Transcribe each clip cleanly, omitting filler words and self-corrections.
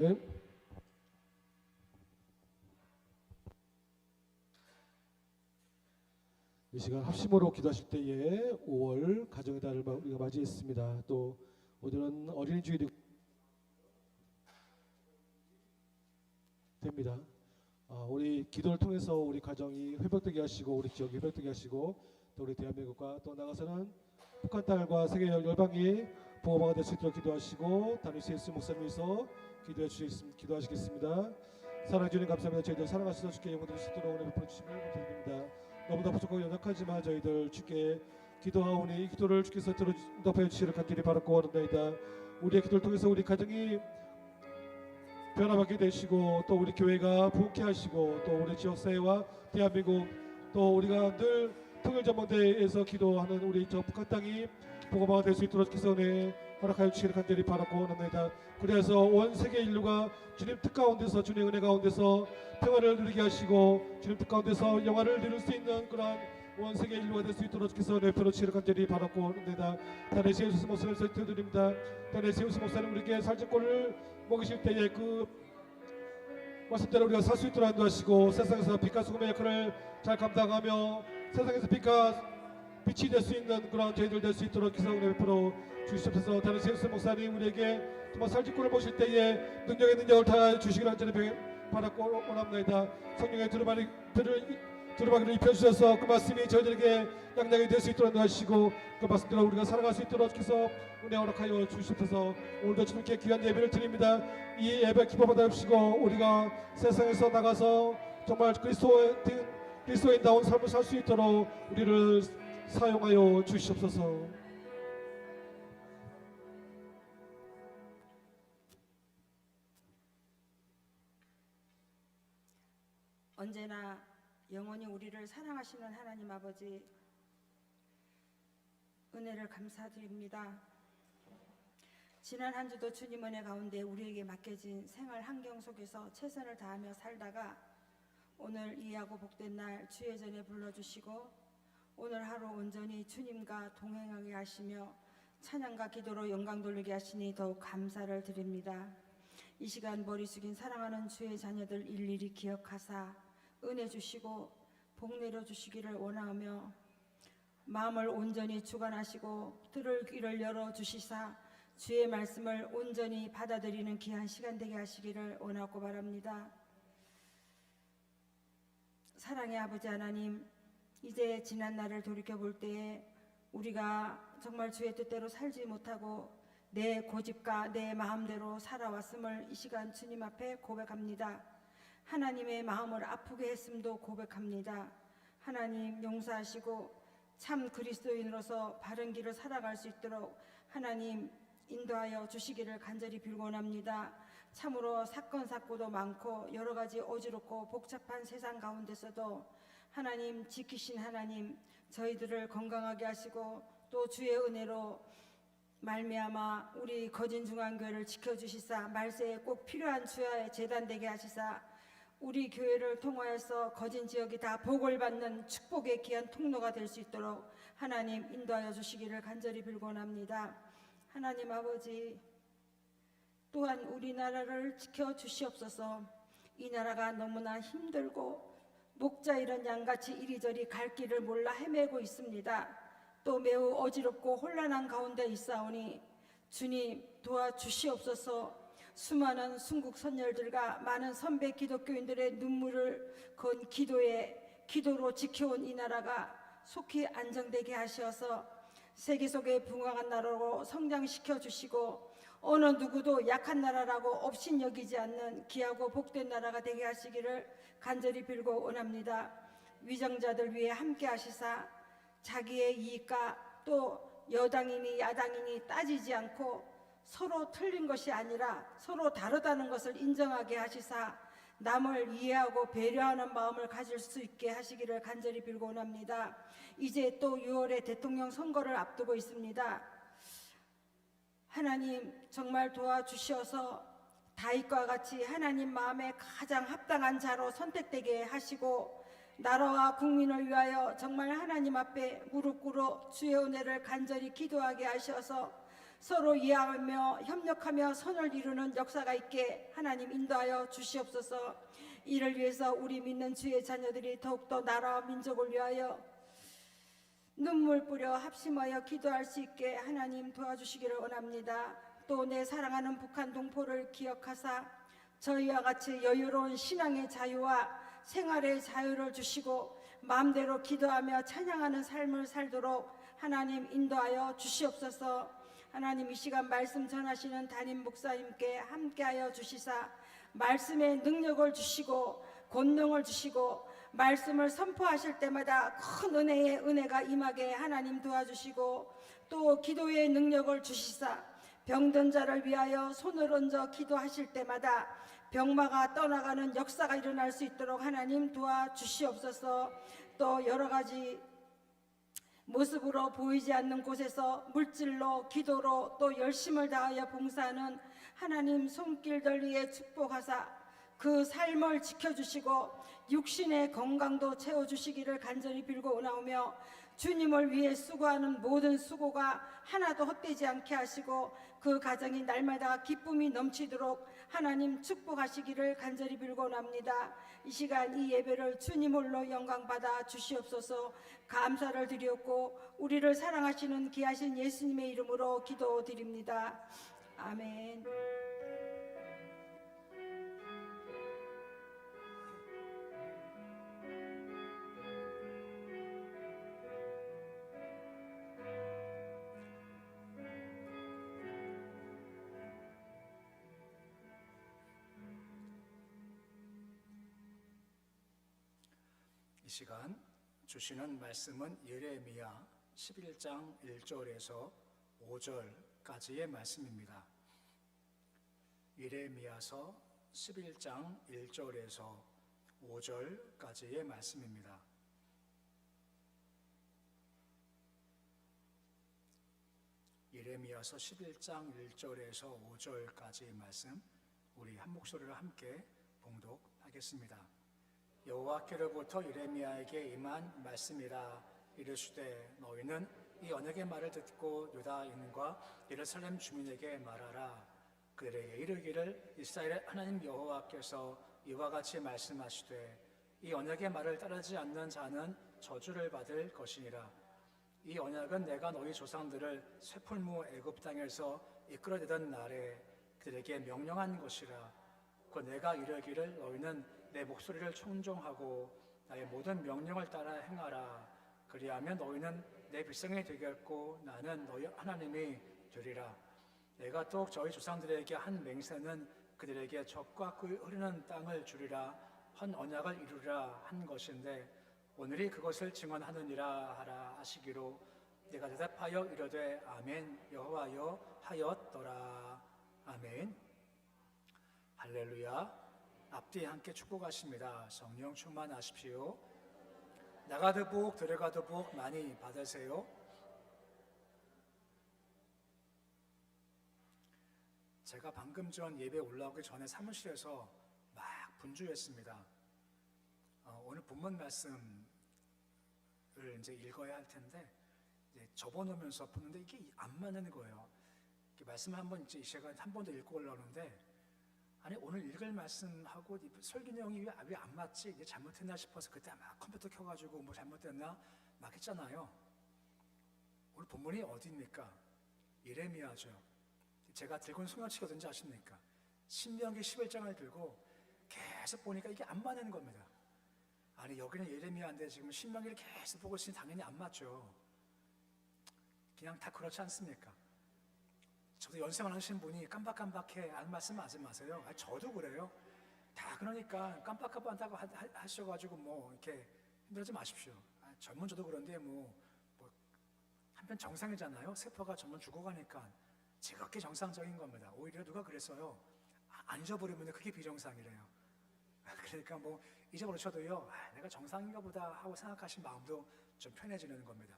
네. 이 시간 합심으로 기도하실 때에 5월 가정의 달을 우리가 맞이했습니다. 또 오늘은 어린이 주일이 됩니다. 우리 기도를 통해서 우리 가정이 회복되게 하시고 우리 지역이 회복되게 하시고 또 우리 대한민국과 또 나가서는 북한 땅과 세계 열방이 보호망이 될 수 있도록 기도하시고 담임 CS 목사님께서 기도하시겠습니다. 사랑해 주님 감사합니다. 저희들 사랑하시서 주께 영광 드릴 수 있도록 은혜 베풀어 주시면 드립니다. 너무나 부족하고 연약하지만 저희들 주께 기도하오니 이 기도를 주께서 응답하여 주시기를 간절히 바라고 원합니다. 우리의 기도를 통해서 우리 가정이 변화받게 되시고 또 우리 교회가 부흥케 하시고 또 우리 지역사회와 대한민국 또 우리가 늘 통일전망대에서 기도하는 우리 저 북한 땅이 복음화가 될 수 있도록 주께서 은혜 허락하여 주시기를 간절히 바라고 원합니다. 그래서 온 세계 인류가 주님 뜻 가운데서 주님 은혜 가운데서 평화를 누리게 하시고 주님 뜻 가운데서 영화를 누릴 수 있는 그러한 온 세계 인류가 될 수 있도록 주께서 은혜 베풀어 주시기를 간절히 바라고 원합니다. 단에 세우스 목사님 설득드립니다. 단에 세우스 목사님 우리에게 살찐꼴을 먹이실 때에 그 말씀대로 우리가 살 수 있도록 인도하시고 세상에서 빛과 소금의 역할을 잘 감당하며 세상에서 빛이 될 수 있는 그런 저희들 될 수 있도록 기사 은혜 베풀어 주시옵소서. 다른 세우스 목사님 우리에게 정말 살찐꼴을 보실 때에 능력의 능력을 다 주시기를 간절히 바라고 원합니다. 성령의 두루마기를 입혀주셔서 그 말씀이 저희들에게 양락이 될 수 있도록 하시고 그 말씀대로 우리가 살아갈 수 있도록 주께서 은혜 허락하여 주시옵소서. 오늘도 주님께 귀한 예배를 드립니다. 이 예배 기뻐 받아주시고 우리가 세상에서 나가서 정말 그리스도인다운 삶을 살 수 있도록 우리를 사용하여 주시옵소서. 언제나 영원히 우리를 사랑하시는 하나님 아버지 은혜를 감사드립니다. 지난 한 주도 주님 은혜 가운데 우리에게 맡겨진 생활 환경 속에서 최선을 다하며 살다가 오늘 이하고 복된 날 주의 전에 불러주시고 오늘 하루 온전히 주님과 동행하게 하시며 찬양과 기도로 영광 돌리게 하시니 더욱 감사를 드립니다. 이 시간 머리 숙인 사랑하는 주의 자녀들 일일이 기억하사 은혜 주시고 복 내려 주시기를 원하며 마음을 온전히 주관하시고 들을 귀를 열어 주시사 주의 말씀을 온전히 받아들이는 귀한 시간 되게 하시기를 원하고 바랍니다. 사랑의 아버지 하나님, 이제 지난 날을 돌이켜볼 때에 우리가 정말 주의 뜻대로 살지 못하고 내 고집과 내 마음대로 살아왔음을 이 시간 주님 앞에 고백합니다. 하나님의 마음을 아프게 했음도 고백합니다. 하나님 용서하시고 참 그리스도인으로서 바른 길을 살아갈 수 있도록 하나님 인도하여 주시기를 간절히 빌곤합니다. 참으로 사건 사고도 많고 여러 가지 어지럽고 복잡한 세상 가운데서도 하나님 지키신 하나님 저희들을 건강하게 하시고 또 주의 은혜로 말미암아 우리 거진중앙교회를 지켜주시사 말세에 꼭 필요한 주야의 재단되게 하시사 우리 교회를 통하여서 거진 지역이 다 복을 받는 축복의 귀한 통로가 될 수 있도록 하나님 인도하여 주시기를 간절히 빌곤합니다. 하나님 아버지 또한 우리나라를 지켜주시옵소서. 이 나라가 너무나 힘들고 목자 이런 양같이 이리저리 갈 길을 몰라 헤매고 있습니다. 또 매우 어지럽고 혼란한 가운데 있사오니 주님 도와주시옵소서. 수많은 순국 선열들과 많은 선배 기독교인들의 눈물을 건 기도로 지켜온 이 나라가 속히 안정되게 하셔서 세계 속에 붕황한 나라로 성장시켜 주시고 어느 누구도 약한 나라라고 업신여기지 않는 귀하고 복된 나라가 되게 하시기를 간절히 빌고 원합니다. 위정자들 위해 함께 하시사 자기의 이익과 또 여당이니 야당이니 따지지 않고 서로 틀린 것이 아니라 서로 다르다는 것을 인정하게 하시사 남을 이해하고 배려하는 마음을 가질 수 있게 하시기를 간절히 빌고 원합니다. 이제 또 6월에 대통령 선거를 앞두고 있습니다. 하나님 정말 도와주셔서 다윗과 같이 하나님 마음에 가장 합당한 자로 선택되게 하시고 나라와 국민을 위하여 정말 하나님 앞에 무릎 꿇어 주의 은혜를 간절히 기도하게 하셔서 서로 이해하며 협력하며 선을 이루는 역사가 있게 하나님 인도하여 주시옵소서. 이를 위해서 우리 믿는 주의 자녀들이 더욱더 나라와 민족을 위하여 눈물 뿌려 합심하여 기도할 수 있게 하나님 도와주시기를 원합니다. 또 내 사랑하는 북한 동포를 기억하사 저희와 같이 여유로운 신앙의 자유와 생활의 자유를 주시고 마음대로 기도하며 찬양하는 삶을 살도록 하나님 인도하여 주시옵소서. 하나님 이 시간 말씀 전하시는 담임 목사님께 함께하여 주시사 말씀의 능력을 주시고 권능을 주시고 말씀을 선포하실 때마다 큰 은혜가 임하게 하나님 도와주시고 또 기도의 능력을 주시사 병든 자를 위하여 손을 얹어 기도하실 때마다 병마가 떠나가는 역사가 일어날 수 있도록 하나님 도와주시옵소서. 또 여러 가지 모습으로 보이지 않는 곳에서 물질로 기도로 또 열심을 다하여 봉사하는 하나님 손길들 위에 축복하사 그 삶을 지켜주시고 육신의 건강도 채워주시기를 간절히 빌고 오나오며 주님을 위해 수고하는 모든 수고가 하나도 헛되지 않게 하시고 그 가정이 날마다 기쁨이 넘치도록 하나님 축복하시기를 간절히 빌고 오납니다. 이 시간 이 예배를 주님 홀로 영광받아 주시옵소서. 감사를 드리옵고 우리를 사랑하시는 귀하신 예수님의 이름으로 기도드립니다. 아멘. 이 시간 주시는 말씀은 예레미야 11장 1절에서 5절까지의 말씀입니다. 예레미야서 11장 1절에서 5절까지의 말씀입니다. 예레미야서 11장 1절에서 5절까지의 말씀 우리 한 목소리로 함께 봉독하겠습니다. 여호와께로부터 예레미야에게 임한 말씀이라. 이르시되 너희는 이 언약의 말을 듣고 유다인과 예루살렘 주민에게 말하라. 그들에게 이르기를 이스라엘의 하나님 여호와께서 이와 같이 말씀하시되 이 언약의 말을 따르지 않는 자는 저주를 받을 것이니라. 이 언약은 내가 너희 조상들을 쇠풀무 애굽 땅에서 이끌어내던 날에 그들에게 명령한 것이라. 그 내가 이르기를 너희는 내 목소리를 청종하고 나의 모든 명령을 따라 행하라. 그리하면 너희는 내 백성이 되겠고 나는 너희 하나님이 되리라. 내가 또 저희 조상들에게 한 맹세는 그들에게 적과 꿀 흐르는 땅을 주리라 한 언약을 이루리라 한 것인데 오늘이 그것을 증언하느니라 하라 하시기로 내가 대답하여 이르되 아멘 여호와여 하였더라. 아멘. 할렐루야. 앞뒤에 함께 축복하십니다. 성령 충만하십시오. 나가도 복 들어가도 복 많이 받으세요. 제가 방금 전 예배 올라오기 전에 사무실에서 막 분주했습니다. 오늘 본문 말씀을 이제 읽어야 할 텐데 이제 접어놓으면서 보는데 이게 안 맞는 거예요. 말씀 한번 이제 이 시간 한 번 더 읽고 올라오는데 아니 오늘 읽을 말씀하고 설교 내용이 왜 안 맞지? 이게 잘못했나 싶어서 그때 막 컴퓨터 켜가지고 뭐 잘못됐나 막 했잖아요. 오늘 본문이 어디입니까? 예레미야죠. 제가 들고 있는 송영치거든지 아십니까? 신명기 11장을 들고 계속 보니까 이게 안 맞는 겁니다. 아니 여기는 예레미야인데 지금 신명기를 계속 보고 있으니 당연히 안 맞죠. 그냥 다 그렇지 않습니까? 저도 연세만 하시는 분이 깜박깜박해 안 말씀하지 마세요. 아니, 저도 그래요. 다 그러니까 깜박깜박하다고 하셔가지고 뭐 이렇게 힘들지 마십시오. 젊은 저도 그런데 뭐 한편 정상이잖아요. 세포가 점점 죽어가니까 지극히 정상적인 겁니다. 오히려 누가 그랬어요. 안 잊어버리면 그게 비정상이래요. 그러니까 뭐 잊어버리셔도요. 내가 정상인가 보다 하고 생각하신 마음도 좀 편해지는 겁니다.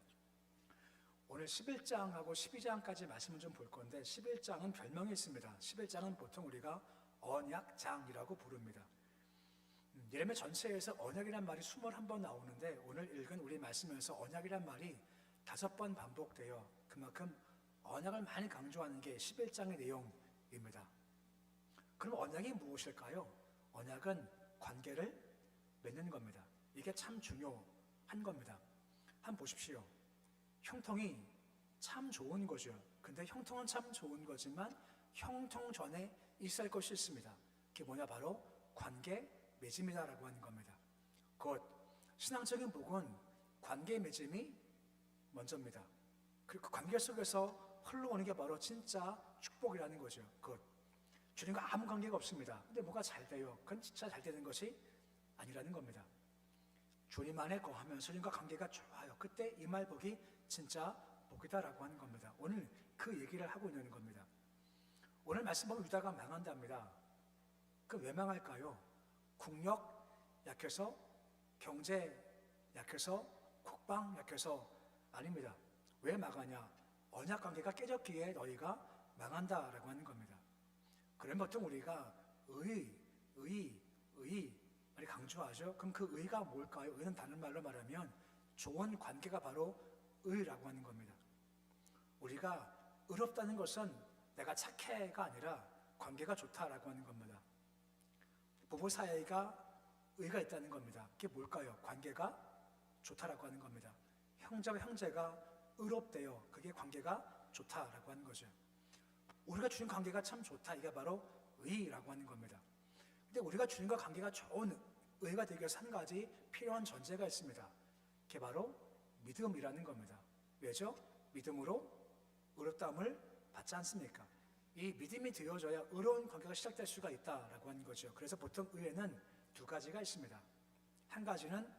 오늘 11장하고 12장까지 말씀을 좀 볼 건데 11장은 별명이 있습니다. 11장은 보통 우리가 언약장이라고 부릅니다. 예레미야 전체에서 언약이란 말이 21번 나오는데 오늘 읽은 우리 말씀에서 언약이란 말이 5번 반복돼요. 그만큼 언약을 많이 강조하는 게 11장의 내용입니다. 그럼 언약이 무엇일까요? 언약은 관계를 맺는 겁니다. 이게 참 중요한 겁니다. 한번 보십시오. 형통이 참 좋은 거죠. 근데 형통은 참 좋은 거지만 형통 전에 있어야 할 것이 있습니다. 그게 뭐냐? 바로 관계 맺음이다라고 하는 겁니다. 곧 신앙적인 복은 관계 맺음이 먼저입니다. 그 관계 속에서 흘러오는 게 바로 진짜 축복이라는 거죠. 곧 주님과 아무 관계가 없습니다. 근데 뭐가 잘 돼요? 그건 진짜 잘 되는 것이 아니라는 겁니다. 주님 안에 거하면 주님과 관계가 좋아요. 그때 이 말 복이 진짜 복이다라고 하는 겁니다. 오늘 그 얘기를 하고 있는 겁니다. 오늘 말씀 보면 유다가 망한답니다. 그 왜 망할까요? 국력 약해서, 경제 약해서, 국방 약해서 아닙니다. 왜 망하냐? 언약 관계가 깨졌기에 너희가 망한다라고 하는 겁니다. 그럼 보통 우리가 의 많이 강조하죠. 그럼 그 의가 뭘까요? 의는 다른 말로 말하면 좋은 관계가 바로 의라고 하는 겁니다. 우리가 의롭다는 것은 내가 착해가 아니라 관계가 좋다라고 하는 겁니다. 부부 사이가 의가 있다는 겁니다. 그게 뭘까요? 관계가 좋다라고 하는 겁니다. 형제와 형제가 의롭대요. 그게 관계가 좋다라고 하는 거죠. 우리가 주님 관계가 참 좋다. 이게 바로 의라고 하는 겁니다. 근데 우리가 주님과 관계가 좋은 의가 되기 위해서 한 가지 필요한 전제가 있습니다. 그게 바로 믿음이라는 겁니다. 왜죠? 믿음으로 의롭다함을 받지 않습니까? 이 믿음이 되어져야 의로운 관계가 시작될 수가 있다라고 하는 거죠. 그래서 보통 의에는 두 가지가 있습니다. 한 가지는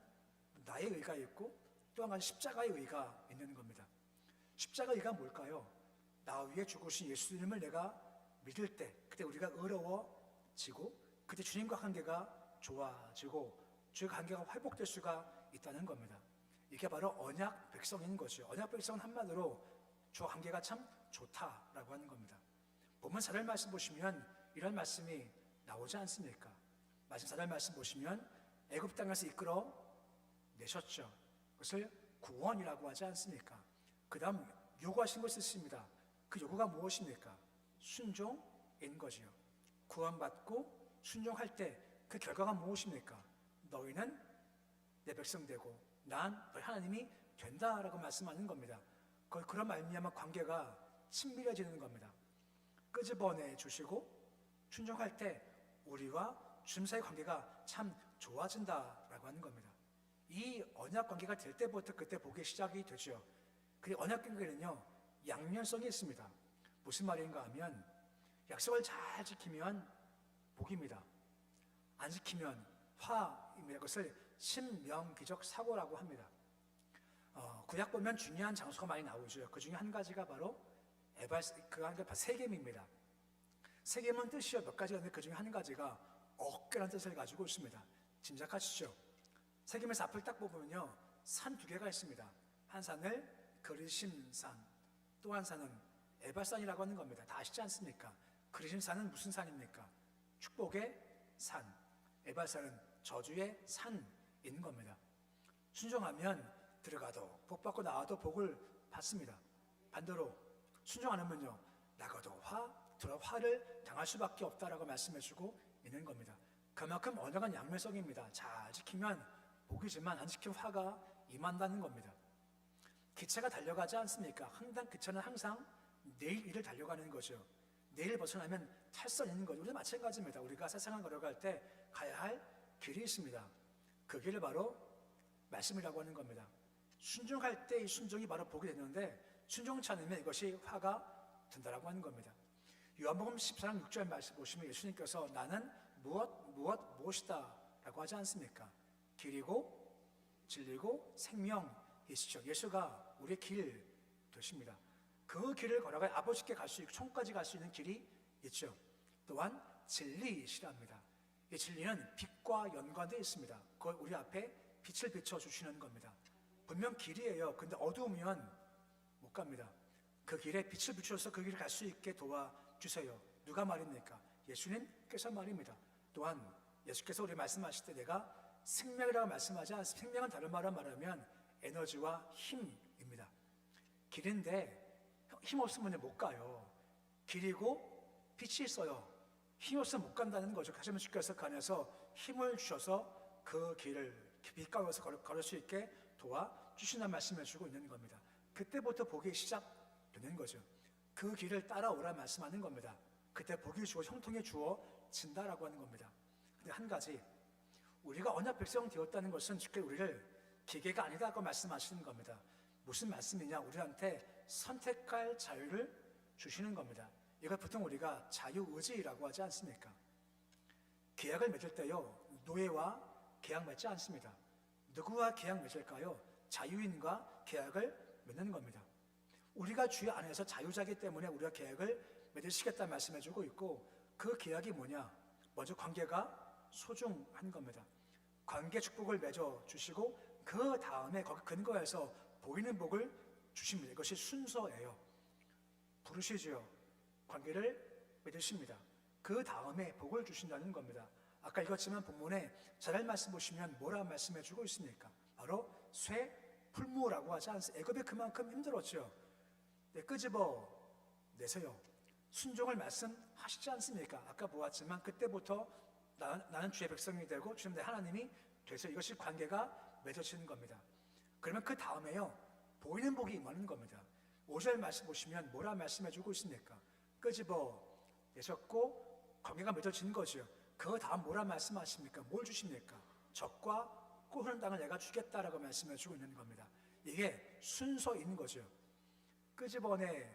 나의 의가 있고 또 한 가지 십자가의 의가 있는 겁니다. 십자가 의가 뭘까요? 나 위에 죽으신 예수님을 내가 믿을 때 그때 우리가 의로워지고 그때 주님과 관계가 좋아지고 주의 관계가 회복될 수가 있다는 겁니다. 이게 바로 언약 백성인 거죠. 언약 백성은 한마디로 주와 관계가 참 좋다라고 하는 겁니다. 본문 4절 말씀 보시면 이런 말씀이 나오지 않습니까? 마지막 4절 말씀 보시면 애굽 땅에서 이끌어 내셨죠. 그것을 구원이라고 하지 않습니까? 그 다음 요구하신 것이 있습니다. 그 요구가 무엇입니까? 순종인 거지요. 구원받고 순종할 때 그 결과가 무엇입니까? 너희는 내 백성 되고 난 너희 하나님이 된다라고 말씀하는 겁니다. 그런 말미암아 관계가 친밀해지는 겁니다. 끄집어내 주시고 순종할 때 우리와 주님 사이의 관계가 참 좋아진다라고 하는 겁니다. 이 언약 관계가 될 때부터 그때 복이 시작이 되죠. 그 언약 관계는요 양면성이 있습니다. 무슨 말인가 하면 약속을 잘 지키면 복입니다. 안 지키면 화입니다. 그것을 신명기적 사고라고 합니다. 구약 보면 중요한 장소가 많이 나오죠. 그 중에 한 가지가 바로 세겜입니다. 세겜은 뜻이요 몇 가지가 있는데 그 중에 한 가지가 어깨라는 뜻을 가지고 있습니다. 짐작하시죠? 세겜에서 앞을 딱 보면요 산 두 개가 있습니다. 한 산을 그리심산, 또 한 산은 에발산이라고 하는 겁니다. 다 아시지 않습니까? 그리심산은 무슨 산입니까? 축복의 산. 에발산은 저주의 산인 겁니다. 순종하면 들어가도 복 받고 나와도 복을 받습니다. 반대로 순종 안 하면요 나가도 들어 화를 당할 수밖에 없다라고 말씀해주고 있는 겁니다. 그만큼 언약은 양면성입니다. 잘 지키면 복이지만 안 지키면 화가 임한다는 겁니다. 기차가 달려가지 않습니까? 기차는 항상 내일 일을 달려가는 거죠. 내일 벗어나면 탈선이 있는 거죠. 우리도 마찬가지입니다. 우리가 세상을 걸어갈 때 가야 할 길이 있습니다. 그 길을 바로 말씀이라고 하는 겁니다. 순종할 때 이 순종이 바로 복이 되는데 순종치 않으면 이것이 화가 된다라고 하는 겁니다. 요한복음 14장 6절 말씀 보시면 예수님께서 나는 무엇이다 라고 하지 않습니까? 길이고 진리고 생명이시죠. 예수가 우리의 길 되십니다. 그 길을 걸어가 아버지께 갈 수 있고 천국까지 갈 수 있는 길이 있죠. 또한 진리시랍니다. 이 진리는 빛과 연관되어 있습니다. 그걸 우리 앞에 빛을 비춰주시는 겁니다. 분명 길이에요. 근데 어두우면 못 갑니다. 그 길에 빛을 비춰서 그 길을 갈 수 있게 도와주세요. 누가 말입니까? 예수님께서 말입니다. 또한 예수께서 우리 말씀하실 때 내가 생명이라고 말씀하지 않습니다. 생명은 다른 말로 말하면 에너지와 힘입니다. 길인데 힘 없으면 못 가요. 길이고 빛이 있어요. 힘 없으면 못 간다는 거죠. 하지만 주께서 그 안에서 힘을 주셔서 그 길을 빛 가운데서 걸을 수 있게 도와주신다는 말씀을 주고 있는 겁니다. 그때부터 복이 시작되는 거죠. 그 길을 따라오라 말씀하는 겁니다. 그때 복이 주어 형통이 주어진다라고 하는 겁니다. 근데 한 가지, 우리가 언약 백성 되었다는 것은 주께서 우리를 기계가 아니다고 말씀하시는 겁니다. 무슨 말씀이냐? 우리한테 선택할 자유를 주시는 겁니다. 이걸 보통 우리가 자유의지라고 하지 않습니까? 계약을 맺을 때요, 노예와 계약 맺지 않습니다. 누구와 계약 맺을까요? 자유인과 계약을 맺는 겁니다. 우리가 주의 안에서 자유자기 때문에 우리가 계약을 맺으시겠다 말씀해주고 있고, 그 계약이 뭐냐? 먼저 관계가 소중한 겁니다. 관계 축복을 맺어주시고 그 다음에 거기 근거에서 보이는 복을 주십니다. 이것이 순서예요. 부르시지요. 관계를 맺으십니다. 그 다음에 복을 주신다는 겁니다. 아까 읽었지만 본문에 잘 말씀 보시면 뭐라 말씀해주고 있습니까? 바로 쇠풀무라고 하지 않습니까? 애굽이 그만큼 힘들었죠. 끄집어 내세요. 순종을 말씀하시지 않습니까? 아까 보았지만 그때부터 나는 주의 백성이 되고 주님 내 하나님이 돼서 이것이 관계가 맺어지는 겁니다. 그러면 그 다음에요, 보이는 복이 임하는 겁니다. 5절 말씀 보시면 뭐라 말씀해주고 있습니까? 끄집어 내셨고 관계가 맺어지는 거죠. 그 다음 뭐라 말씀하십니까? 뭘 주십니까? 적과 꿀 땅을 내가 주겠다라고 말씀해주고 있는 겁니다. 이게 순서인 거죠. 끄집어내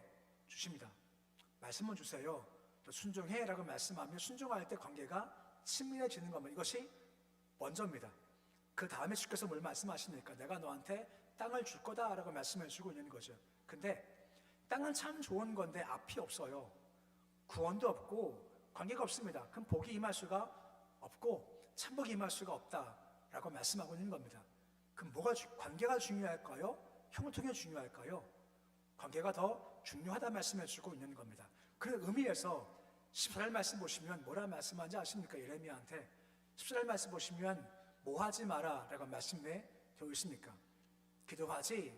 주십니다. 말씀을 주세요. 또 순종해라고 말씀하면 순종할 때 관계가 친밀해지는 겁니다. 이것이 먼저입니다. 그 다음에 주께서 뭘 말씀하십니까? 내가 너한테 땅을 줄 거다라고 말씀해 주고 있는 거죠. 근데 땅은 참 좋은 건데 앞이 없어요. 구원도 없고 관계가 없습니다. 그럼 복이 임할 수가 없고 참복이 임할 수가 없다라고 말씀하고 있는 겁니다. 그럼 관계가 중요할까요? 형통이 중요할까요? 관계가 더 중요하다 말씀해 주고 있는 겁니다. 그런 의미에서 14절 말씀 보시면 뭐라 말씀하는지 아십니까? 예레미야한테 14절 말씀 보시면 뭐 하지 마라 라고 말씀해 되어 있습니까? 기도하지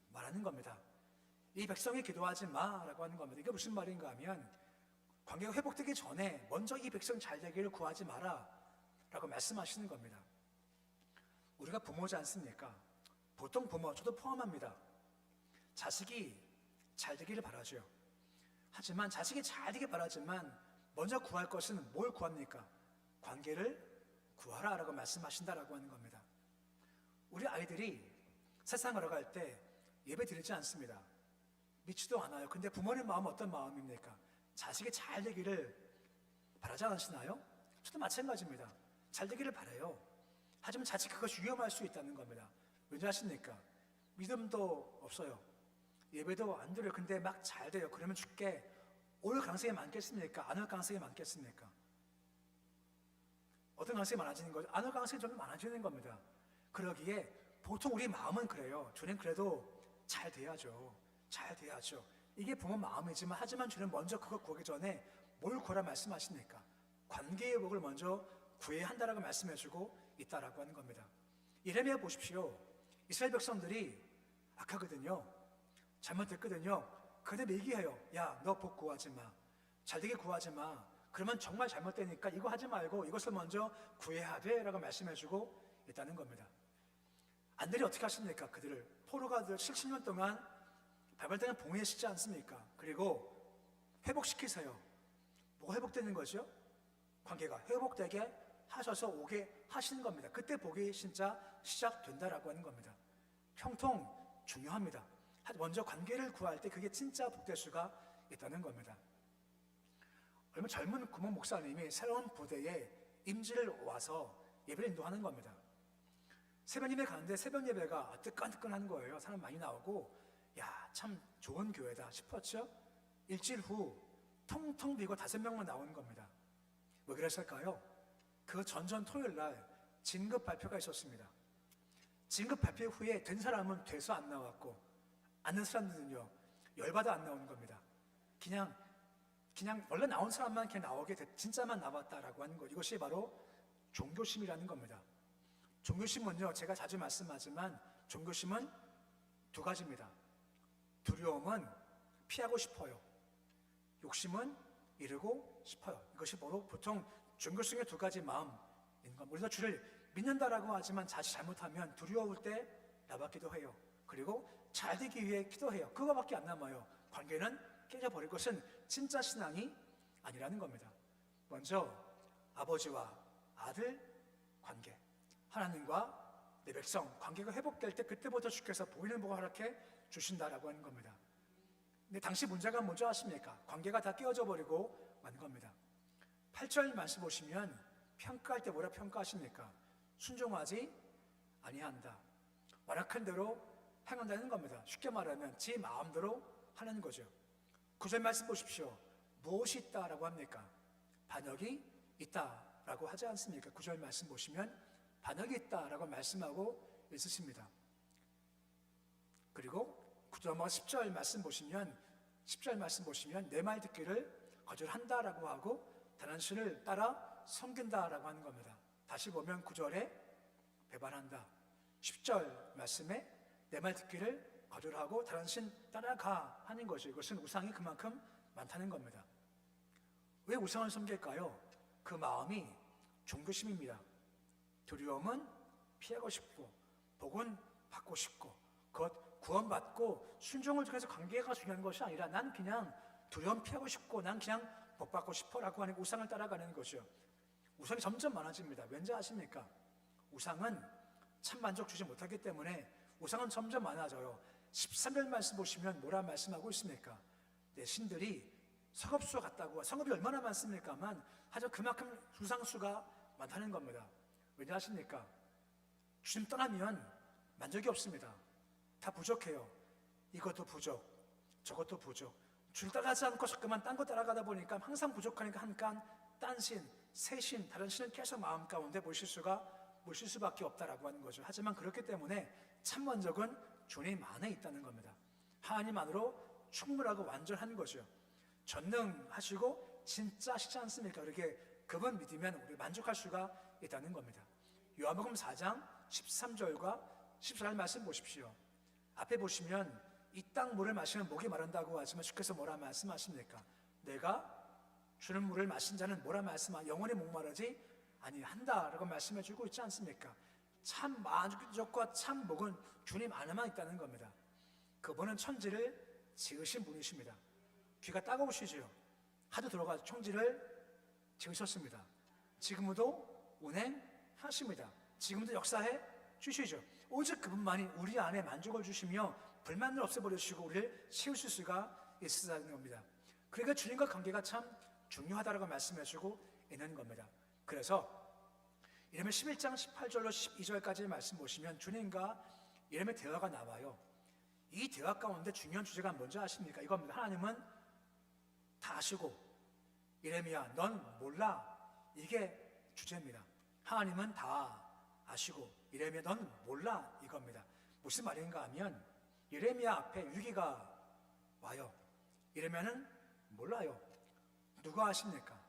말라는 겁니다. 이 백성이 기도하지 마라고 하는 겁니다. 이게 무슨 말인가 하면 관계가 회복되기 전에 먼저 이 백성 잘 되기를 구하지 마라 라고 말씀하시는 겁니다. 우리가 부모지 않습니까? 보통 부모, 저도 포함합니다. 자식이 잘 되기를 바라죠. 하지만 자식이 잘 되길 바라지만 먼저 구할 것은 뭘 구합니까? 관계를 구하라 라고 말씀하신다라고 하는 겁니다. 우리 아이들이 세상으로 갈 때 예배 드리지 않습니다. 믿지도 않아요. 근데 부모님 마음은 어떤 마음입니까? 자식이 잘 되기를 바라지 않으시나요? 저도 마찬가지입니다. 잘 되기를 바라요. 하지만 자칫 그것이 위험할 수 있다는 겁니다. 왠지 아십니까? 믿음도 없어요. 예배도 안 드려요. 근데 막 잘 돼요. 그러면 주께 올 가능성이 많겠습니까? 안 올 가능성이 많겠습니까? 어떤 가능성이 많아지는 거죠? 안 올 가능성이 좀 많아지는 겁니다. 그러기에 보통 우리 마음은 그래요. 주님 그래도 잘 돼야죠. 잘 돼야죠. 이게 부모 마음이지만 하지만 주님 먼저 그거 구하기 전에 뭘 구하라 말씀하십니까? 관계의 복을 먼저 구해야 한다라고 말씀해주고 있다라고 하는 겁니다. 예레미야 보십시오. 이스라엘 백성들이 악하거든요. 잘못됐거든요. 근데 얘기해요. 야, 너 복 구하지 마. 잘되게 구하지 마. 그러면 정말 잘못되니까 이거 하지 말고 이것을 먼저 구해야 돼 라고 말씀해주고 있다는 겁니다. 안들이 어떻게 하십니까? 그들을 포로가 70년 동안 발발되는 봉해시지 않습니까? 그리고 회복시키세요. 뭐가 회복되는 거죠? 관계가 회복되게 하셔서 오게 하시는 겁니다. 그때 복이 진짜 시작된다라고 하는 겁니다. 형통 중요합니다. 먼저 관계를 구할 때 그게 진짜 복될 수가 있다는 겁니다. 얼마 젊은 구몬 목사님이 새로운 부대에 임지를 와서 예배를 인도하는 겁니다. 새벽 예배 가는데 새벽 예배가 뜨끈뜨끈한 거예요. 사람 많이 나오고 야, 참 좋은 교회다 싶었죠. 일주일 후 텅텅 비고 5명만 나오는 겁니다. 왜 그랬을까요? 그 전전 토요일 날 진급 발표가 있었습니다. 진급 발표 후에 된 사람은 돼서 안 나왔고 안 된 사람들은요 열받아 안 나오는 겁니다. 그냥 원래 나온 사람만 그냥 나오게 진짜만 나왔다라고 하는 것. 이것이 바로 종교심이라는 겁니다. 종교심은요 제가 자주 말씀하지만 종교심은 두 가지입니다. 두려움은 피하고 싶어요. 욕심은 이루고 싶어요. 이것이 바로 보통 종교성의 두 가지 마음인 겁니다. 우리가 주를 믿는다라고 하지만 자칫 잘못하면 두려울 때 나받기도 해요. 그리고 잘 되기 위해 기도해요. 그거밖에 안 남아요. 관계는 깨져버릴 것은 진짜 신앙이 아니라는 겁니다. 먼저 아버지와 아들 관계, 하나님과 내 백성 관계가 회복될 때 그때부터 주께서 보이는 복을 허락해 주신다라고 하는 겁니다. 근데 당시 문제가 뭔지 아십니까? 관계가 다 깨어져 버리고 만 겁니다. 8절 말씀 보시면 평가할 때 뭐라 평가하십니까? 순종하지 아니한다. 완악한 대로 행한다는 겁니다. 쉽게 말하면 지 마음대로 하는 거죠. 9절 말씀 보십시오. 무엇이 있다라고 합니까? 반역이 있다라고 하지 않습니까? 9절 말씀 보시면 반역이 있다라고 말씀하고 있으십니다. 그리고 9절 10절 말씀 보시면 내 말 듣기를 거절한다라고 하고 다른 신을 따라 섬긴다라고 하는 겁니다. 다시 보면 9절에 배반한다. 10절 말씀에 내 말 듣기를 거절하고 다른 신 따라가 하는 것이, 이것은 우상이 그만큼 많다는 겁니다. 왜 우상을 섬길까요? 그 마음이 종교심입니다. 두려움은 피하고 싶고 복은 받고 싶고 곧 구원받고 순종을 통해서 관계가 중요한 것이 아니라 난 그냥 두려움 피하고 싶고 난 그냥 복 받고 싶어라고 하는 우상을 따라가는 거죠. 우상이 점점 많아집니다. 왠지 아십니까? 우상은 참 만족 주지 못하기 때문에 우상은 점점 많아져요. 13절 말씀 보시면 뭐라 말씀하고 있습니까? 내 신들이 성읍수 같다고. 성읍이 얼마나 많습니까만 하지만 그만큼 우상수가 많다는 겁니다. 왠지 아십니까? 주님 떠나면 만족이 없습니다. 다 부족해요. 이것도 부족, 저것도 부족. 줄 따라가지 않고 자꾸만 딴 거 따라가다 보니까 항상 부족하니까 한 칸, 딴 신, 새 신, 다른 신은 계속 마음 가운데 모실 수밖에 없다라고 하는 거죠. 하지만 그렇기 때문에 참 만족은 주님 안에 있다는 겁니다. 하나님 안으로 충분하고 완전한 거죠. 전능하시고 진짜 하시지 않습니까? 그렇게 그분 믿으면 우리 만족할 수가 있다는 겁니다. 요한복음 4장 13절과 14절 말씀 보십시오. 앞에 보시면 이 땅 물을 마시면 목이 마른다고 하지만 주께서 뭐라 말씀하십니까? 내가 주는 물을 마신 자는 뭐라 영원히 목마르지 아니한다라고 말씀해 주고 있지 않습니까? 참 만족과 참 복은 주님 안에만 있다는 겁니다. 그분은 천지를 지으신 분이십니다. 귀가 따가우시죠? 하도 들어가 천지를 지으셨습니다. 지금도 운행하십니다. 지금도 역사해 주시죠. 오직 그분만이 우리 안에 만족을 주시며 불만을 없애버리시고 우리를 채우실 수가 있으시다는 겁니다. 그러니까 주님과 관계가 참 중요하다고 말씀해주고 있는 겁니다. 그래서 이러면 11장 18절로 12절까지 말씀 보시면 주님과 이름의 대화가 나와요. 이 대화 가운데 중요한 주제가 뭔지 아십니까? 이겁니다. 하나님은 다 아시고 예레미야 넌 몰라, 이게 주제입니다. 하나님은 다 아시고 예레미야 넌 몰라, 이겁니다. 무슨 말인가 하면 예레미야 앞에 위기가 와요. 예레미야는 몰라요. 누가 아십니까?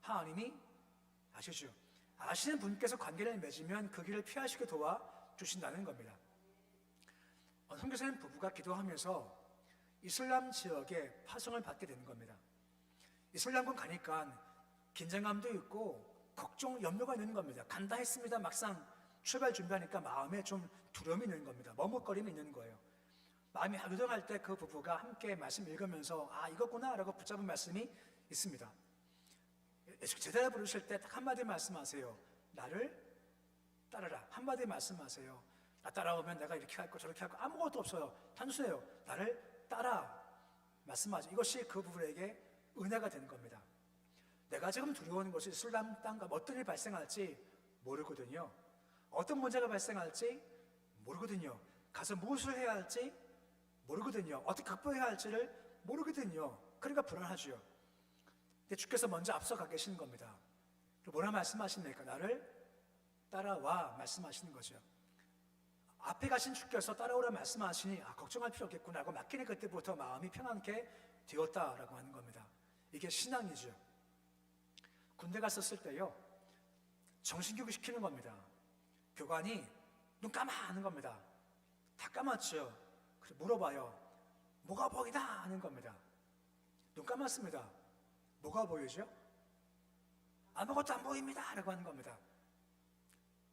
하나님이 아시죠. 아시는 분께서 관계를 맺으면 그 길을 피하시게 도와주신다는 겁니다. 선교사님 부부가 기도하면서 이슬람 지역에 파송을 받게 되는 겁니다. 이슬람권 가니까 긴장감도 있고 걱정, 염려가 있는 겁니다. 간다 했습니다. 막상 출발 준비하니까 마음에 좀 두려움이 있는 겁니다. 머뭇거림이 있는 거예요. 마음이 요동할 때 그 부부가 함께 말씀 읽으면서 아 이거구나 라고 붙잡은 말씀이 있습니다. 제자를 부르실 때 딱 한마디 말씀하세요. 나를 따르라. 한마디 말씀하세요. 나 따라오면 내가 이렇게 할 거 저렇게 할 거 아무것도 없어요. 단순해요. 나를 따라 말씀하죠. 이것이 그 부부에게 은혜가 되는 겁니다. 내가 지금 두려운 것이 이슬람 땅과 어떤 일이 발생할지 모르거든요. 어떤 문제가 발생할지 모르거든요. 가서 무엇을 해야 할지 모르거든요. 어떻게 극복해야 할지를 모르거든요. 그러니까 불안하죠. 근데 주께서 먼저 앞서가 계시는 겁니다. 뭐라 말씀하십니까? 나를 따라와 말씀하시는 거죠. 앞에 가신 주께서 따라오라 말씀하시니 걱정할 필요 없겠구나 하고 맡기는 그때부터 마음이 편안케 되었다라고 하는 겁니다. 이게 신앙이죠. 군대 갔었을 때요, 정신교육 시키는 겁니다. 교관이 눈 감아하는 겁니다. 다 감았죠. 그래서 물어봐요. 뭐가 복이다 하는 겁니다. 눈 감았습니다. 뭐가 보이죠? 아무것도 안 보입니다 라고 하는 겁니다.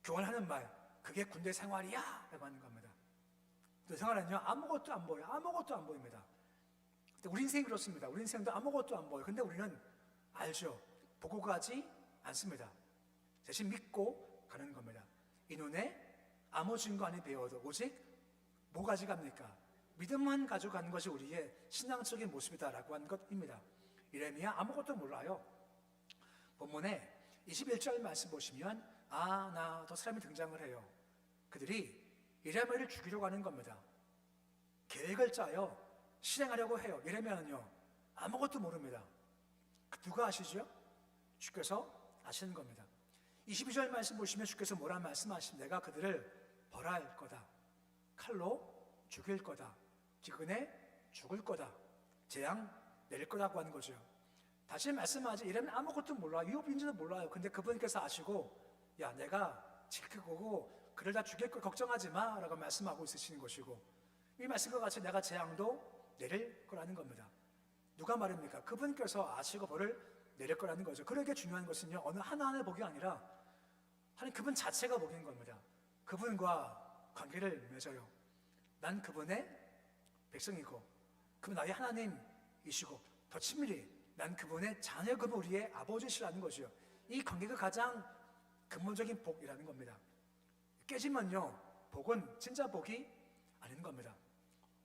교환하는 말, 그게 군대 생활이야 라고 하는 겁니다. 군대 생활은요, 아무것도 안 보여요. 아무것도 안 보입니다. 근데 우리 인생이 그렇습니다. 우리 인생도 아무것도 안 보여요. 근데 우리는 알죠. 보고 가지 않습니다. 대신 믿고 가는 겁니다. 이 눈에 아무 증거 안에 배워도 오직 뭐 가져갑니까? 믿음만 가져가는 것이 우리의 신앙적인 모습이다라고 하는 것입니다. 이레미야 아무것도 몰라요. 본문에 21절 말씀 보시면 더 사람이 등장을 해요. 그들이 예레미야를 죽이려고 하는 겁니다. 계획을 짜요. 실행하려고 해요. 예레미야는요, 아무것도 모릅니다. 누가 아시죠? 주께서 아시는 겁니다. 22절 말씀 보시면 주께서 뭐라 말씀하시면 내가 그들을 벌할 거다. 칼로 죽일 거다. 기근에 죽을 거다. 재앙 내릴 거라고 하는 거죠. 다시 말씀하지, 이러면 아무것도 몰라. 유업인지도 몰라요. 근데 그분께서 아시고, 야, 내가 지킬 거고 그를 다 죽일 거 걱정하지 마 라고 말씀하고 있으시는 것이고, 이 말씀과 같이 내가 재앙도 내릴 거라는 겁니다. 누가 말입니까? 그분께서 아시고 벌을 내릴 거라는 거죠. 그러게 중요한 것은요, 어느 하나하나의 복이 아니라 하나님 그분 자체가 복인 겁니다. 그분과 관계를 맺어요. 난 그분의 백성이고 그분 나의 하나님이시고 더 친밀히 난 그분의 자녀, 그분 우리의 아버지시라는 거죠. 이 관계가 가장 근본적인 복이라는 겁니다. 깨지면요, 복은 진짜 복이 아닌 겁니다.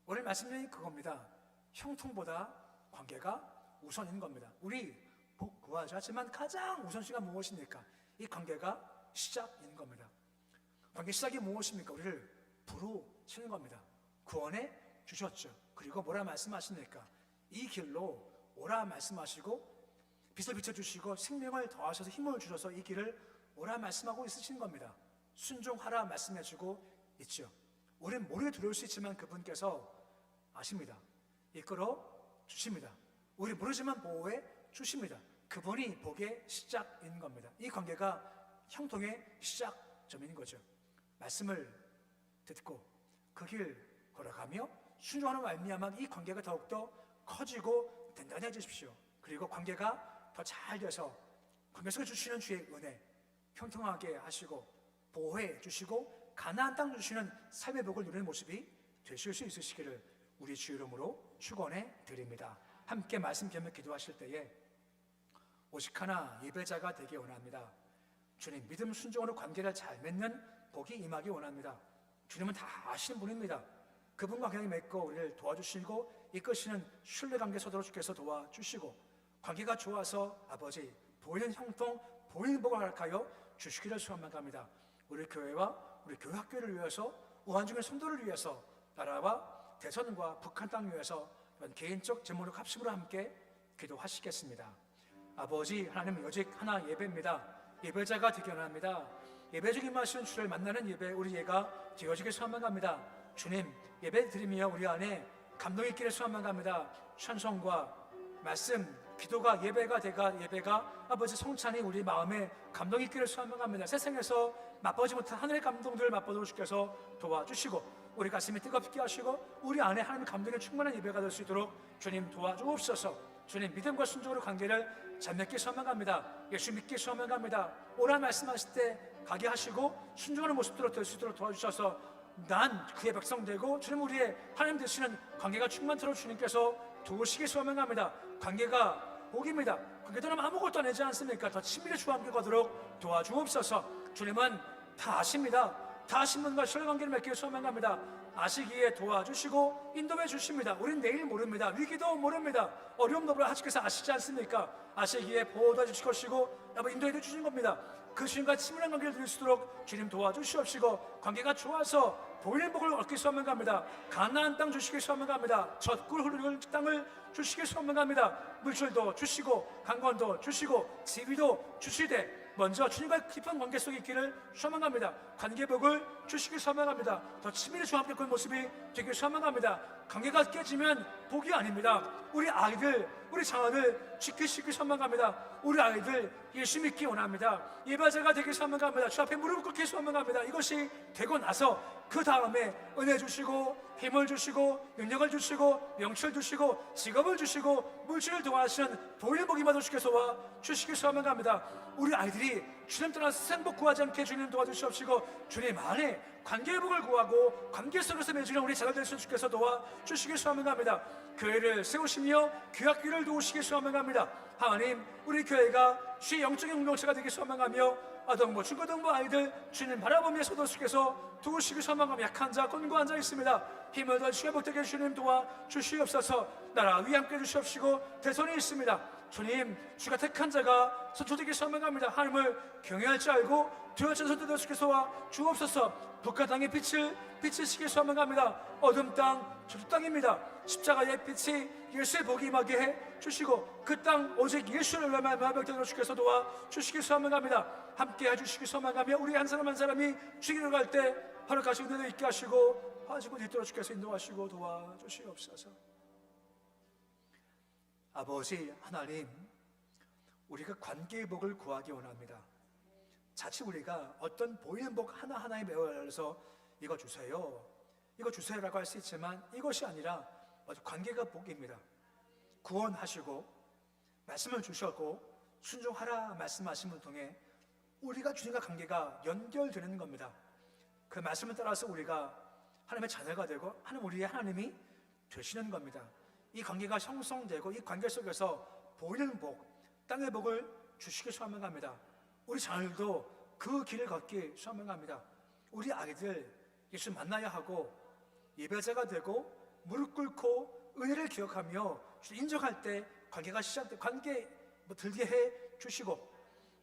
오늘 말씀이 그겁니다. 형통보다 관계가 우선인 겁니다. 우리 복 구하죠. 하지만 가장 우선시가 무엇입니까? 이 관계가 시작인 겁니다. 관계 시작이 무엇입니까? 우리를 부르시는 겁니다. 구원해 주셨죠. 그리고 뭐라 말씀하십니까? 이 길로 오라 말씀하시고 빛을 비춰주시고 생명을 더하셔서 힘을 주셔서 이 길을 오라 말씀하고 있으신 겁니다. 순종하라 말씀해주고 있죠. 우리는 모르게 두려울 수 있지만 그분께서 아십니다. 이끌어 주십니다. 우리 모르지만 보호해 주십니다. 그분이 복의 시작인 겁니다. 이 관계가 형통의 시작점인 거죠. 말씀을 듣고 그 길 걸어가며 순종하는 말미암아 이 관계가 더욱더 커지고 단단해지십시오. 그리고 관계가 더 잘 돼서 관계 속에 주시는 주의 은혜 형통하게 하시고 보호해 주시고 가나안 땅 주시는 삶의 복을 누리는 모습이 되실 수 있으시기를 우리 주 이름으로 축원해 드립니다. 함께 말씀 겸해 기도하실 때에 오직 하나 예배자가 되기 원합니다. 주님, 믿음 순종으로 관계를 잘 맺는 복이 임하기 원합니다. 주님은 다 아시는 분입니다. 그분과 관계 맺고 우리를 도와주시고 이끄시는 신뢰관계 서도록 주께서 도와주시고 관계가 좋아서 아버지 보이는 형통, 보이는 복을 허락하여 주시기를 소원합니다. 우리 교회와 우리 교회 학교를 위해서 우한중의 성도를 위해서 나라와 대선과 북한 땅 위해서 이런 개인적 제목으로 합심으로 함께 기도하시겠습니다. 아버지 하나님, 오직 하나 예배입니다. 예배자가 되기 원합니다. 예배 중에 마시는 주를 만나는 예배, 우리 예가 되어지길 소원합니다. 주님, 예배 드리며 우리 안에 감동 있기를 소원합니다. 찬송과 말씀, 기도가 예배가 아버지 성찬이 우리 마음에 감동 있기를 소원합니다. 세상에서 맛보지 못한 하늘의 감동들을 맛보도록 주께서 도와주시고 우리 가슴이 뜨겁게 하시고 우리 안에 하나님의 감동에 충만한 예배가 될 수 있도록 주님 도와주옵소서. 주님, 믿음과 순종으로 관계를 잘 맺기 소망합니다. 예수 믿기 소망합니다. 오라 말씀하실 때 가게 하시고 순종하는 모습대로 될 수 있도록 도와주셔서 난 그의 백성 되고 주님 우리의 하나님 되시는 관계가 충만토록 주님께서 도우시기 소망합니다. 관계가 복입니다. 관계 떠나면 아무것도 안 하지 않습니까? 더 친밀히 주와 함께 가도록 도와주옵소서. 주님은 다 아십니다. 다 아신 분과 신뢰관계를 맺기 소망합니다. 아시기에 도와주시고 인도해 주십니다. 우린 내일 모릅니다. 위기도 모릅니다. 어려움도 모르 하나님께서 아시지 않습니까? 아시기에 보호도 해주실 것이고 인도해 주시는 겁니다. 그 주님과 친밀한 관계를 누릴 수 있도록 주님 도와주시옵시고 관계가 좋아서 보이는 복을 얻기 소망합니다. 가나안 땅 주시기 소망합니다. 젖꿀 흐르는 땅을 주시기 소망합니다. 물질도 주시고 강건도 주시고 지위도 주시되 먼저 주님과 깊은 관계 속에 있기를 소망합니다. 관계복을 주시길 소망합니다. 더 친밀히 주와 함께 그 모습이 되길 소망합니다. 관계가 깨지면 복이 아닙니다. 우리 아이들, 우리 자녀들 지키시기 소망합니다. 우리 아이들 예수 믿기 원합니다. 예배자가 되기 소망합니다. 주 앞에 무릎 꿇기 소망합니다. 이것이 되고 나서 그 다음에 은혜 주시고 힘을 주시고 능력을 주시고 명철 주시고 직업을 주시고 물질을 도와주시는 보일의 복이 받아 주께서 주시기 소망합니다. 우리 아이들이 주님 떠나 세상 복 구하지 않게 주님 도와주시옵시고 주님 안에 관계의 복을 구하고 관계 속에서 맺으려 우리 자녀들 주께서 도와주시기 소망합니다. 교회를 세우시며 교학교를 도우시기 소망합니다. 하나님, 우리 교회가 주의 영적인 공동체가 되기 소망하며 아동부, 중고등부 아이들 주님 바라보며 서도수께서 도우시기 소망하며 약한 자, 권고한 자 있습니다. 힘을 더 주의 복되게 주님 도와주시옵소서. 나라 위 함께 주시옵시고 대선이 있습니다. 주님, 주가 택한 자가 선초되기 소망합니다. 하나님을 경외할 줄 알고 두려워하는 손들도 주께서 주옵소서. 북한 땅의 빛을 비치시기 소망합니다. 어둠 땅, 저주 땅입니다. 십자가의 빛이 예수의 복이 임하게 해 주시고 그 땅 오직 예수를 말미암아 백성으로 주께서 도와주시기 소망합니다. 함께 해주시기 소망하며 우리 한 사람 한 사람이 주기로 갈 때 허락하시고 은혜도 있게 하시고 하시고 뒤돌아 주께서 인도하시고 도와주시옵소서. 아버지 하나님, 우리가 관계의 복을 구하기 원합니다. 자칫 우리가 어떤 보이는 복 하나하나에 매여서 이거 주세요, 이거 주세요라고 할 수 있지만 이것이 아니라 관계가 복입니다. 구원하시고 말씀을 주셨고 순종하라 말씀하심을 통해 우리가 주님과 관계가 연결되는 겁니다. 그 말씀을 따라서 우리가 하나님의 자녀가 되고 하나님 우리의 하나님이 되시는 겁니다. 이 관계가 형성되고 이 관계 속에서 보이는 복, 땅의 복을 주시기 소망합니다. 우리 자녀들도 그 길을 걷기 소망합니다. 우리 아이들 예수 만나야 하고 예배자가 되고 무릎 꿇고 은혜를 기억하며 인정할 때 관계가 시작돼 관계 들게 해 주시고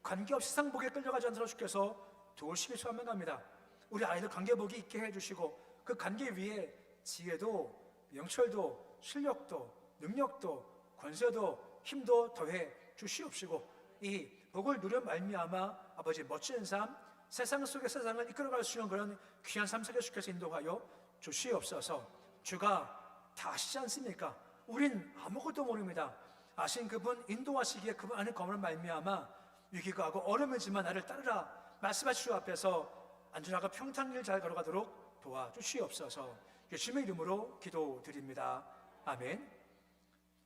관계 없이 세상 복에 끌려가지 않도록 주께서 도우시기 소망합니다. 우리 아이들 관계 복이 있게 해 주시고 그 관계 위에 지혜도 명철도 실력도 능력도 권세도 힘도 더해 주시옵시고 이 복을 누려 말미암아 아버지 멋진 삶, 세상 속의 세상을 이끌어갈 수 있는 그런 귀한 삶 속에 주께서 인도하여 주시옵소서. 주가 다 아시지 않습니까? 우린 아무것도 모릅니다. 아신 그분 인도하시기에 그분 안에 거물을 말미암아 위기가 하고 어려움이지만 나를 따르라 말씀하신 주 앞에서 안전하고 평탄길 잘 걸어가도록 도와주시옵소서. 예수님의 이름으로 기도드립니다. 아멘.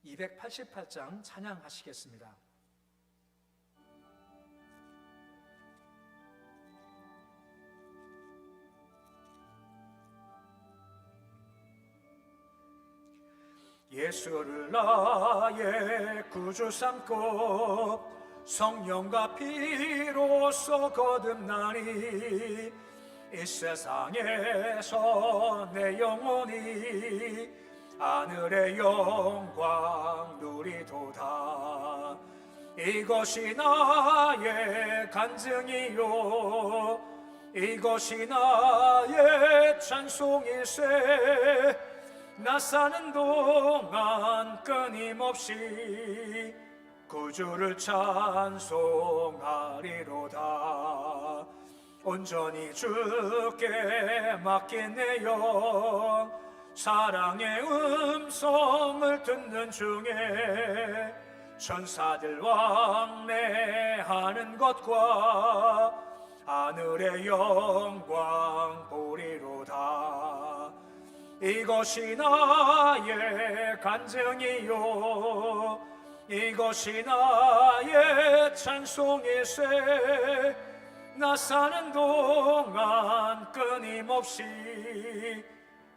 288장 찬양하시겠습니다. 예수를 나의 구주 삼고 성령과 피로써 거듭나니 이 세상에서 내 영혼이 하늘의 영광 누리도다. 이것이 나의 간증이요 이것이 나의 찬송일세. 나 사는 동안 끊임없이 구주를 찬송하리로다. 온전히 주께 맡긴 내 영 사랑의 음성을 듣는 중에 천사들 왕래하는 것과 하늘의 영광 보리로다. 이것이 나의 간증이요 이것이 나의 찬송일세. 나 사는 동안 끊임없이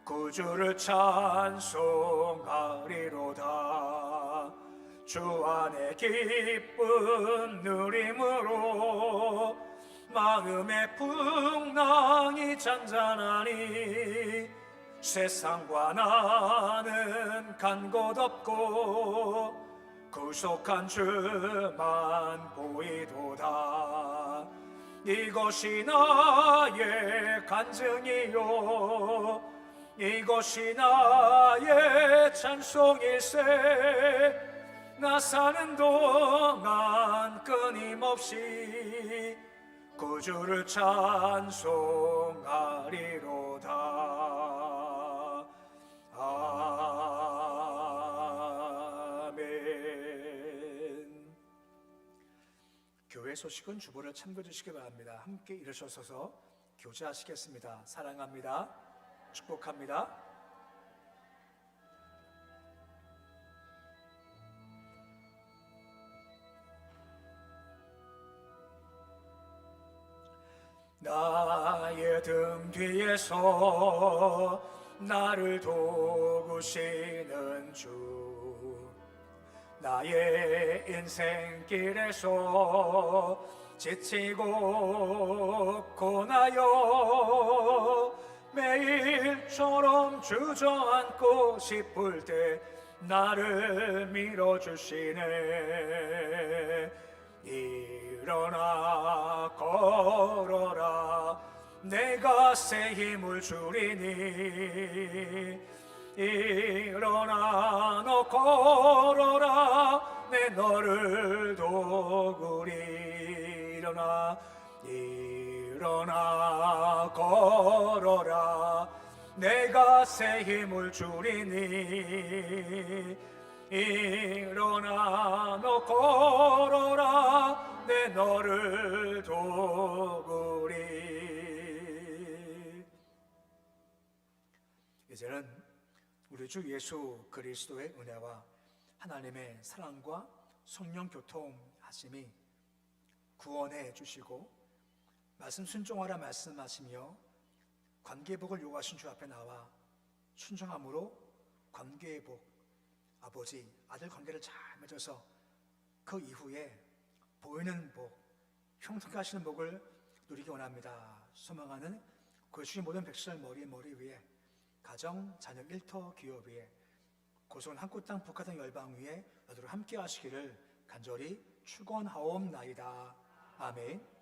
구주를 찬송하리로다. 주 안에 기쁜 누림으로 마음의 풍랑이 잔잔하니 세상과 나는 간 곳 없고 구속한 주만 보이도다. 이것이 나의 간증이요 이것이 나의 찬송일세. 나 사는 동안 끊임없이 구주를 찬송하리로다. 아멘. 소식은 주보를 참고해 주시기 바랍니다. 함께 일어서서 교제하시겠습니다. 사랑합니다. 축복합니다. 나의 등 뒤에서 나를 도우시는 주, 나의 인생길에서 지치고 고나여 매일처럼 주저앉고 싶을 때 나를 밀어주시네. 일어나 걸어라, 내가 새 힘을 주리니. 일어나 너 걸어라, 내 너를 도우리. 일어나 걸어라, 내가 새 힘을 주리니. 일어나 너 걸어라, 내 너를 도우리. 이제는 우리 주 예수 그리스도의 은혜와 하나님의 사랑과 성령 교통하심이 구원해 주시고 말씀 순종하라 말씀하시며 관계의 복을 요구하신 주 앞에 나와 순종함으로 관계의 복, 아버지 아들 관계를 잘 맺어서 그 이후에 보이는 복, 형통하시는 복을 누리기 원합니다. 소망하는 구주의 모든 백성의 머리 위에, 가정, 자녀, 일터, 기업 위에, 고소한 한국 땅, 북한 땅, 열방 위에 너희들 함께 하시기를 간절히 축원하옵나이다. 아멘.